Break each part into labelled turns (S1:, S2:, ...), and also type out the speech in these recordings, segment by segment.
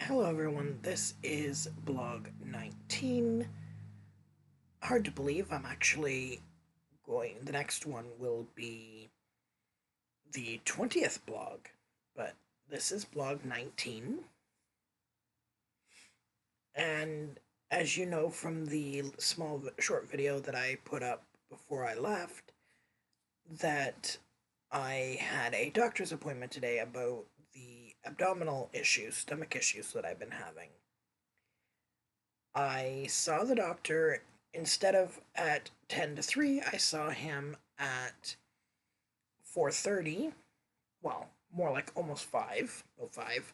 S1: Hello everyone, this is blog 19. Hard to believe I'm actually the next one will be the 20th blog, but this is blog 19. And as you know from the short video that I put up before I left, that I had a doctor's appointment today about the abdominal issues, stomach issues that I've been having. I saw the doctor instead of at 10 to 3, I saw him at 4:30. Well, more like almost 5, oh 5,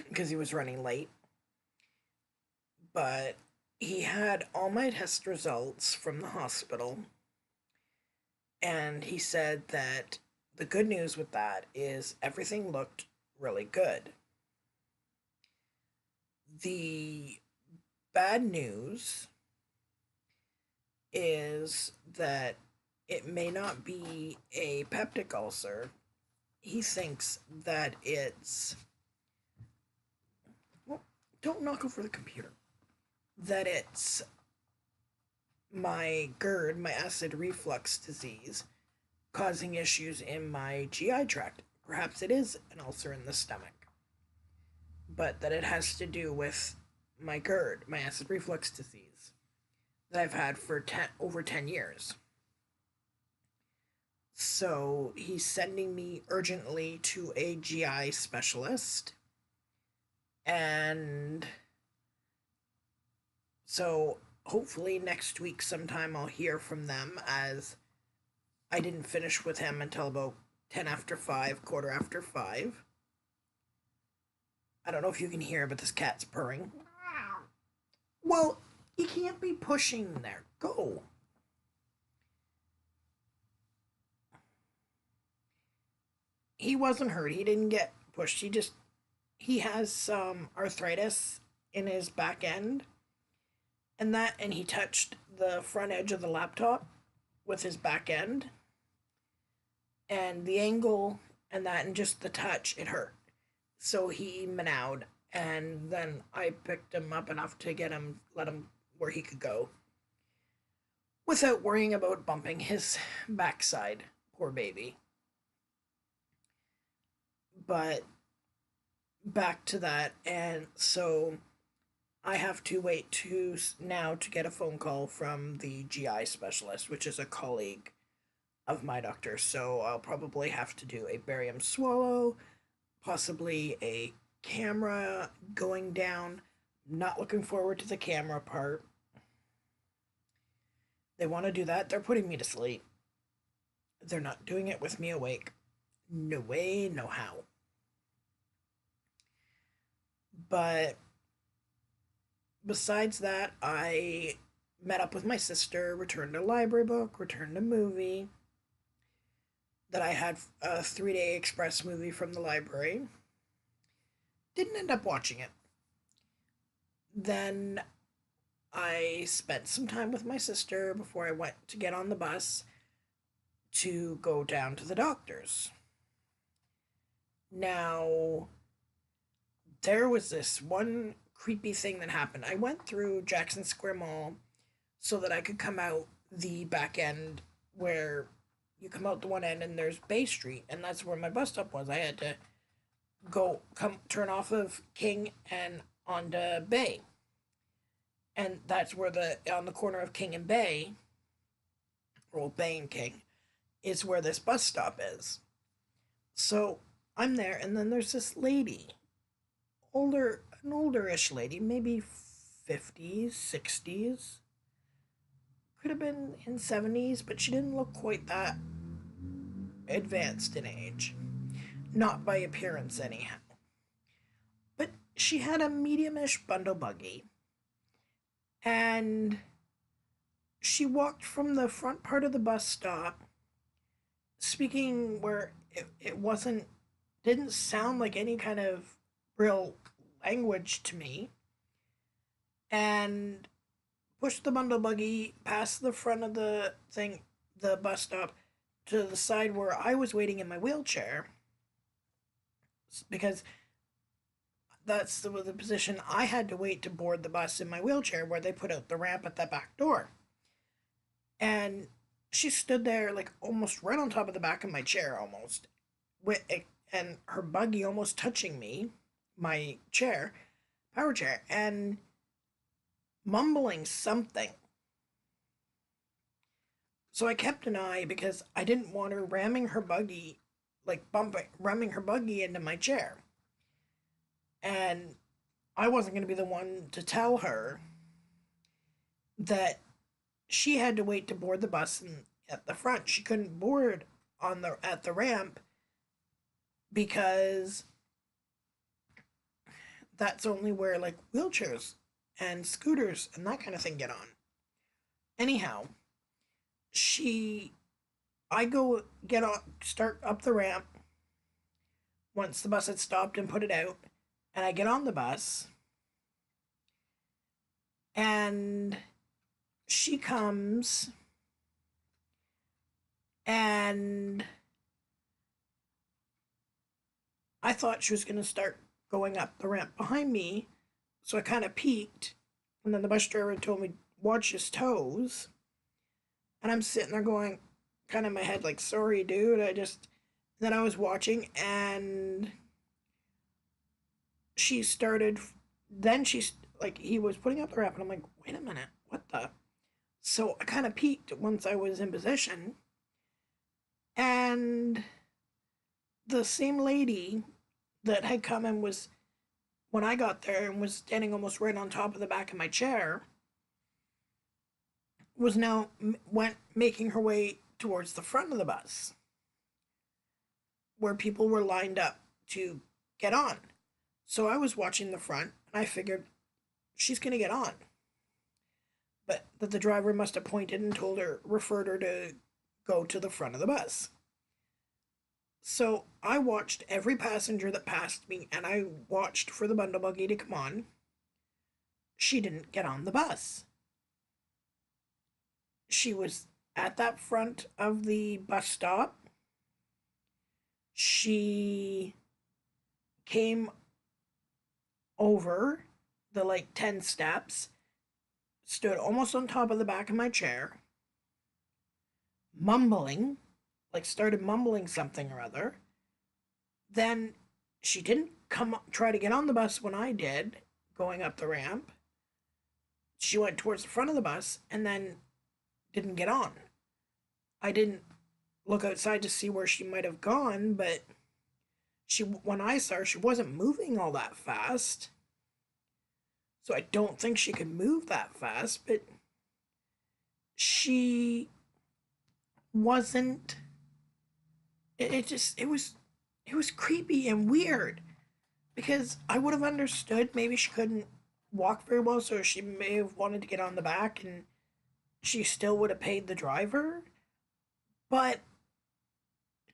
S1: because he was running late. But he had all my test results from the hospital, and he said that the good news with that is everything looked really good. The bad news is that it may not be a peptic ulcer. He thinks that it's. Well, don't knock over the computer. That it's my GERD, my acid reflux disease, causing issues in my GI tract. Perhaps it is an ulcer in the stomach, but that it has to do with my GERD, my acid reflux disease, that I've had for over 10 years. So he's sending me urgently to a GI specialist. And so hopefully next week sometime I'll hear from them, as I didn't finish with him until about 10 after 5, quarter after 5. I don't know if you can hear, but this cat's purring. Well, you can't be pushing there. Go. He wasn't hurt. He didn't get pushed. He has some arthritis in his back end, and he touched the front edge of the laptop with his back end, and the angle and just the touch, it hurt. So he meowed, and then I picked him up enough to let him where he could go without worrying about bumping his backside. Poor baby. But back to that, and so I have to wait to get a phone call from the GI specialist, which is a colleague of my doctor. So I'll probably have to do a barium swallow, possibly a camera going down. Not looking forward to the camera part. They want to do that. They're putting me to sleep. They're not doing it with me awake. No way, no how. But besides that, I met up with my sister, returned a library book, returned a movie that I had, a 3-day express movie from the library. Didn't end up watching it. Then I spent some time with my sister before I went to get on the bus to go down to the doctor's. Now, there was this one creepy thing that happened. I went through Jackson Square Mall so that I could come out the back end, where you come out the one end and there's Bay Street, and that's where my bus stop was. I had to turn off of King and onto Bay. And that's where on the corner of King and Bay, or Bay and King, is where this bus stop is. So I'm there, and then there's this lady, an older-ish lady, maybe 50s, 60s, could have been in 70s, but she didn't look quite that advanced in age. Not by appearance, anyhow. But she had a medium-ish bundle buggy, and she walked from the front part of the bus stop, speaking where it didn't sound like any kind of real language to me, and pushed the bundle buggy past the front of the bus stop, to the side where I was waiting in my wheelchair, because that's the position I had to wait to board the bus in my wheelchair, where they put out the ramp at that back door. And she stood there like almost right on top of the back of my chair, almost with, and her buggy almost touching me, my chair, power chair, and mumbling something. So I kept an eye because I didn't want her ramming her buggy, like bumping, ramming her buggy into my chair. And I wasn't going to be the one to tell her that she had to wait to board the bus at the front. She couldn't board on the at the ramp because that's only where like wheelchairs and scooters and that kind of thing get on. Anyhow, she I go get on start up the ramp once the bus had stopped and put it out, and I get on the bus, and she comes and I thought she was going to start going up the ramp behind me, so I kind of peeked, and then the bus driver told me watch his toes, and I'm sitting there going, kind of in my head like, sorry, dude. I just then I was watching, and she started. Then she's like, he was putting up the ramp, and I'm like, wait a minute, what the? So I kind of peeked once I was in position, and the same lady that had come and was when I got there and was standing almost right on top of the back of my chair was now went making her way towards the front of the bus where people were lined up to get on. So I was watching the front and I figured she's going to get on. But that the driver must have pointed and told her, referred her to go to the front of the bus. So I watched every passenger that passed me and I watched for the bundle buggy to come on. She didn't get on the bus. She was at that front of the bus stop. She came over the like 10 steps, stood almost on top of the back of my chair, mumbling, like started mumbling something or other. Then she didn't come try to get on the bus when I did, going up the ramp. She went towards the front of the bus and then didn't get on. I didn't look outside to see where she might have gone, but when I saw her, she wasn't moving all that fast. So I don't think she could move that fast, but she wasn't it was creepy and weird because I would have understood maybe she couldn't walk very well, so she may have wanted to get on the back and she still would have paid the driver. But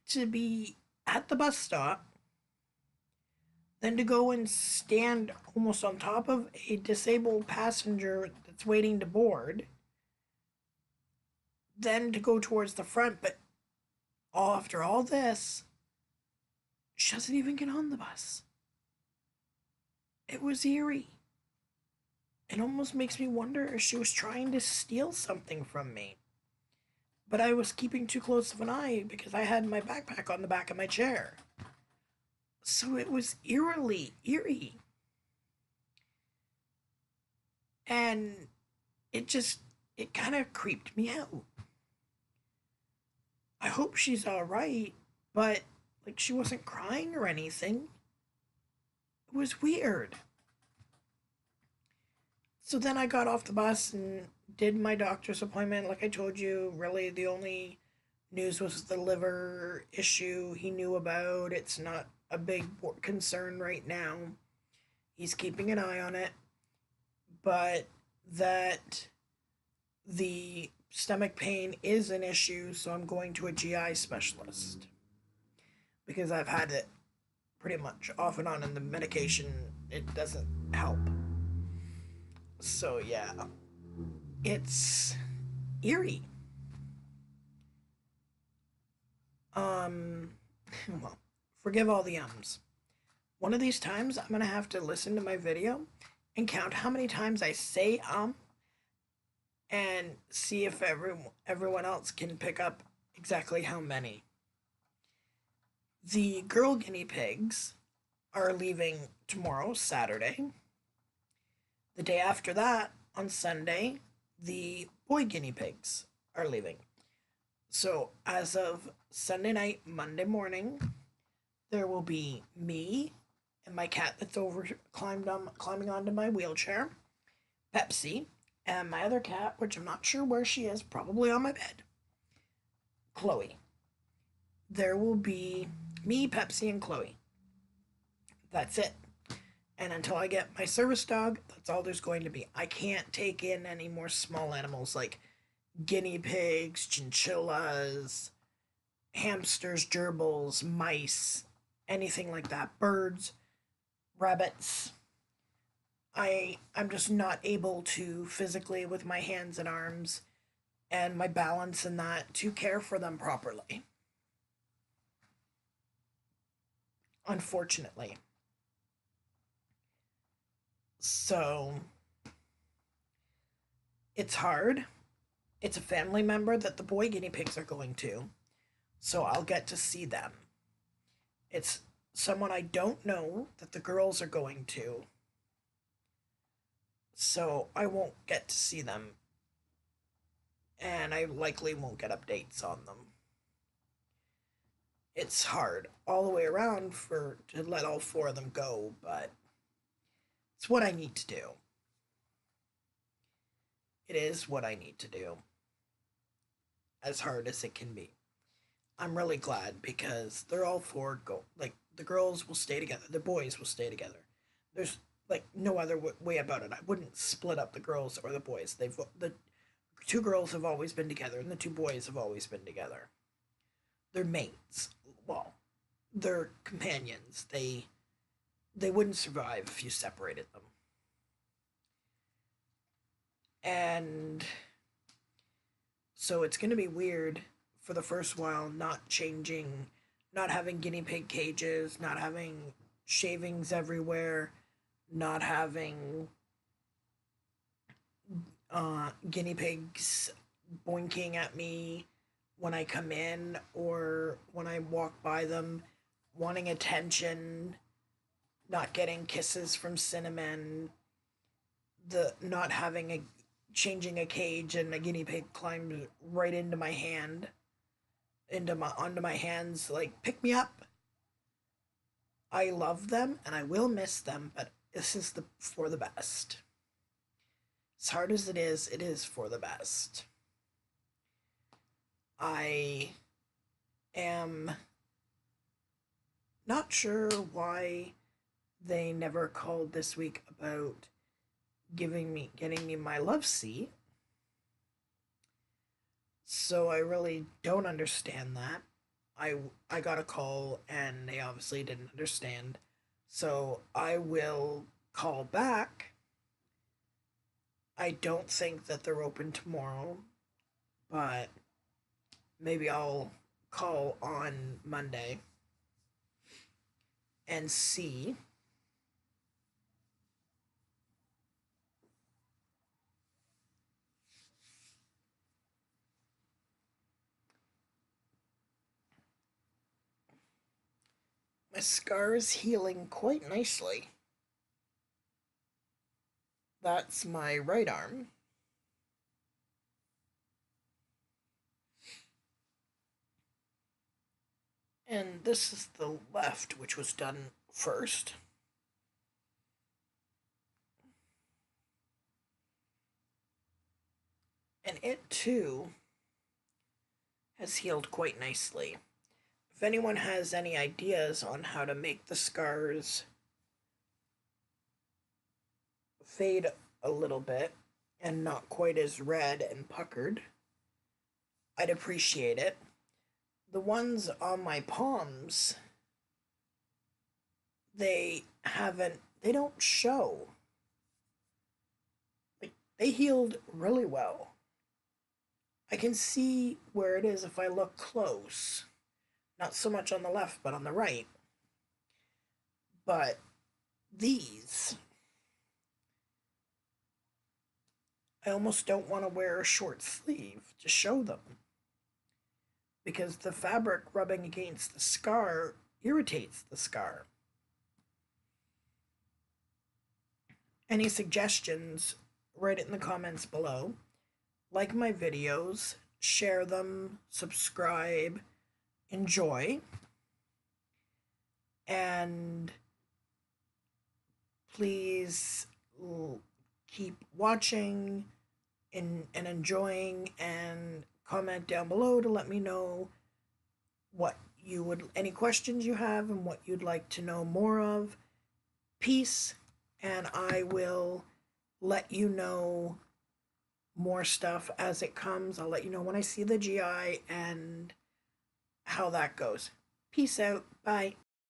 S1: to be at the bus stop, then to go and stand almost on top of a disabled passenger that's waiting to board, then to go towards the front, but after all this, she doesn't even get on the bus. It was eerie. It almost makes me wonder if she was trying to steal something from me. But I was keeping too close of an eye because I had my backpack on the back of my chair. So it was eerily eerie. And it kind of creeped me out. I hope she's all right, but like she wasn't crying or anything. It was weird. So then I got off the bus and did my doctor's appointment. Like I told you, really the only news was the liver issue he knew about. It's not a big concern right now. He's keeping an eye on it, but that the stomach pain is an issue, so I'm going to a GI specialist because I've had it pretty much off and on, and the medication it doesn't help. So yeah, it's eerie. Um, well, forgive all the ums, One of these times, I'm gonna have to listen to my video and count how many times I say and see if everyone else can pick up exactly how many. The girl guinea pigs are leaving tomorrow, Saturday. The day after that, on Sunday, the boy guinea pigs are leaving. So, as of Sunday night, Monday morning, there will be me and my cat that's over climbing onto my wheelchair, Pepsi, and my other cat, which I'm not sure where she is, probably on my bed, Chloe. There will be me, Pepsi, and Chloe. That's it. And until I get my service dog, that's all there's going to be. I can't take in any more small animals like guinea pigs, chinchillas, hamsters, gerbils, mice, anything like that. Birds, rabbits. I'm just not able to physically with my hands and arms and my balance and that to care for them properly. Unfortunately. So it's hard. It's a family member that the boy guinea pigs are going to. So I'll get to see them. It's someone I don't know that the girls are going to. So I won't get to see them. And I likely won't get updates on them. It's hard all the way around for to let all four of them go, but it's what I need to do. It is what I need to do. As hard as it can be. I'm really glad because they're all four go like the girls will stay together, the boys will stay together. There's like no other way about it. I wouldn't split up the girls or the boys. The two girls have always been together and the two boys have always been together. They're mates. Well, they're companions. They wouldn't survive if you separated them. And so it's going to be weird for the first while not changing, not having guinea pig cages, not having shavings everywhere, not having guinea pigs boinking at me when I come in or when I walk by them, wanting attention, not getting kisses from Cinnamon, the not having a changing a cage and a guinea pig climbs right into my hand, into my onto my hands, like pick me up. I love them and I will miss them, but this is the for the best. As hard as it is for the best. I am not sure why they never called this week about getting me my love seat. So I really don't understand that. I got a call and they obviously didn't understand. So I will call back. I don't think that they're open tomorrow, but maybe I'll call on Monday and see. My scar is healing quite nicely. That's my right arm. And this is the left, which was done first. And it too has healed quite nicely. If anyone has any ideas on how to make the scars fade a little bit and not quite as red and puckered, I'd appreciate it. The ones on my palms, they don't show. Like they healed really well. I can see where it is if I look close. Not so much on the left, but on the right. But these, I almost don't want to wear a short sleeve to show them because the fabric rubbing against the scar irritates the scar. Any suggestions, write it in the comments below. Like my videos, share them, subscribe, enjoy, and please keep watching and enjoying, and comment down below to let me know what you would, any questions you have and what you'd like to know more of. Peace, and I will let you know more stuff as it comes. I'll let you know when I see the GI and how that goes. Peace out. Bye.